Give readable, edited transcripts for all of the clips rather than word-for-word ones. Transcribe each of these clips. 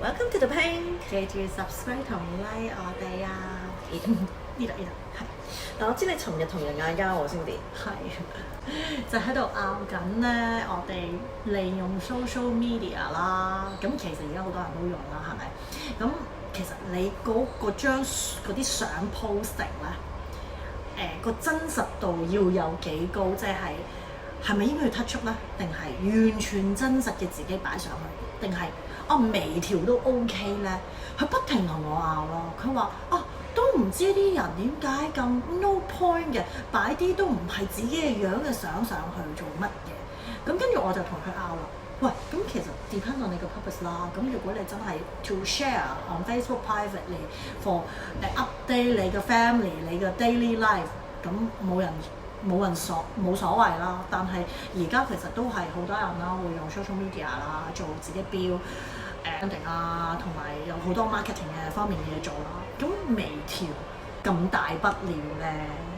Welcome to the Pink，記住 subscribe 同 like 我哋啊！呢度係。但我知你尋日同人嗌交喎，Cindy。係，就喺度拗緊咧，我哋利用 social media 啦。咁其實而家好多人都用啦，係咪？咁其實你嗰張嗰啲相 posting 咧，個真實度要有幾高？即係咪應該要 touch up 咧？定係完全真實嘅自己擺上去？定係微調都 OK 咧？佢不停同我拗咯，佢話都唔知啲人點解咁 no point 嘅，擺啲都唔係自己嘅樣嘅相上去做乜嘢？咁跟住我就同佢拗啦。喂，咁其實 depend on 你個 purpose 啦。咁如果你真係 to share on Facebook privately for update 你嘅 family、你嘅 daily life， 咁冇所謂啦。但係而家其實都係好多人啦，會用 social media 啦做自己標branding啊，同埋有好多 marketing 嘅方面嘅嘢做啦。咁微調咁大不了咧，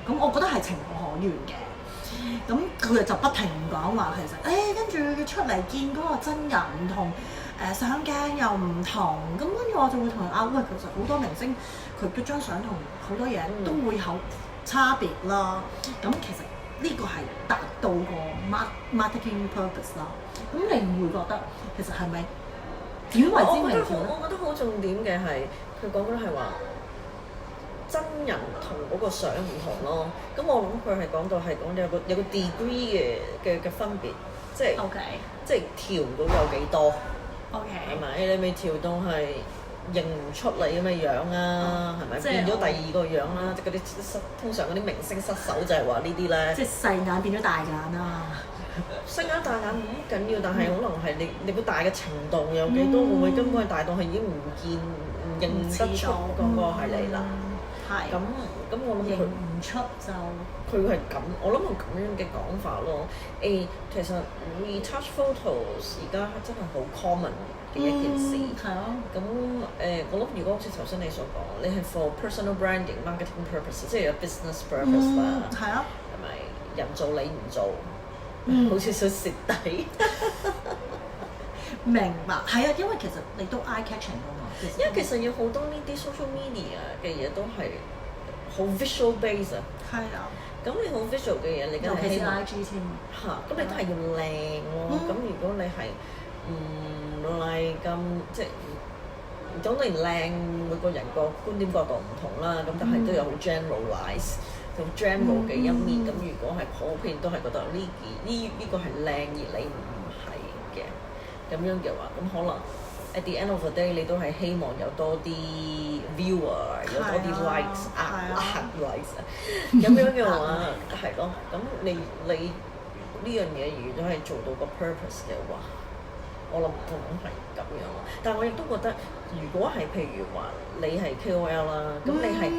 咁我覺得係情有可原嘅。咁佢就不停講話其實跟住出嚟見嗰個真人唔同相鏡又唔同，咁跟住我就會同佢喂，其實好多明星佢嗰張相同好多嘢都會有差別啦。咁其實呢個係達到個 marketing purpose 啦。咁你唔會覺得其實係咪點為之微調咧？我覺得好重點嘅係佢講緊係話真人同嗰個相唔同咯。咁我諗佢係講到係講有個 degree 嘅分別，即係 OK， 即係調到有幾多 OK 係咪？你未調到係認唔出你咁嘅樣啊，係咪？變咗第二個樣啦，即係嗰啲通常嗰啲明星失手就係話呢啲咧，即係細眼變咗大眼啊！細眼大眼唔緊要，但係可能係你個大嘅程度有幾多，會唔會根本係大到係已經唔認得出嗰個係你啦？係。咁我諗佢唔出就佢係咁，我諗佢咁樣嘅講法咯。其實 retouch photos 而家真係好 common 嘅一件事。係咯。咁我諗如果好似頭先你所講，你係 for personal branding、marketing purpose， 即係有 business purpose 啦。係啊。係咪人做你唔做？好似想蝕底。明白，係啊，因為其實你都 eye catching 㗎嘛。因為其實有好多呢啲 social media 嘅嘢都係好 visual base 啊。係啊。咁你好 visual 嘅嘢，你梗係希望尤其是 IG 添。咁你都係要靚咯。咁如果你係唔靚咁，即係總你靚，每個人個觀點角度唔同啦。咁但係都有好 generalize。好 general 嘅一面，咁如果係普遍都係覺得呢個係靚而你唔係嘅，咁樣嘅話，咁可能 at the end of the day 你都係希望有多啲 viewer， 有多啲 likes， likes， 咁樣嘅話係咯，咁你呢樣嘢如果係做到個 purpose 嘅話，我諗係咁樣咯。但係我亦都覺得，如果係譬如話你係 KOL 啦，咁你係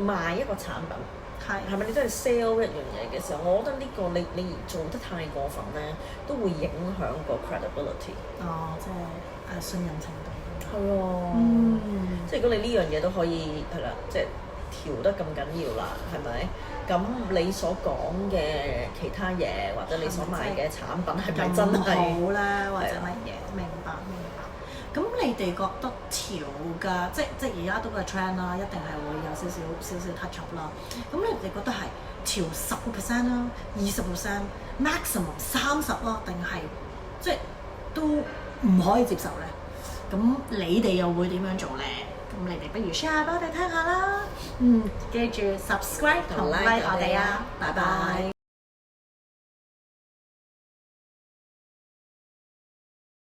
賣一個產品，係咪你真係 sell 一樣嘢嘅時候，我覺得呢個你做得太過分咧，都會影響個 credibility。即係信任程度。係啊。即係如果你呢樣嘢都可以係啦，即係調得咁緊要啦，係咪？咁你所講嘅其他嘢，或者你所賣嘅產品係咪真係好咧，或者乜嘢？明白。咁你哋覺得調㗎，即而家都係 trend 啦，一定係會有少少 touch up 啦。咁你哋覺得係調10% 啦、20%、maximum 30啦，定係即都唔可以接受咧？咁你哋又會點樣做咧？咁你哋不如 share 俾我哋聽下啦。記住 subscribe 同 like 我哋啊！拜拜。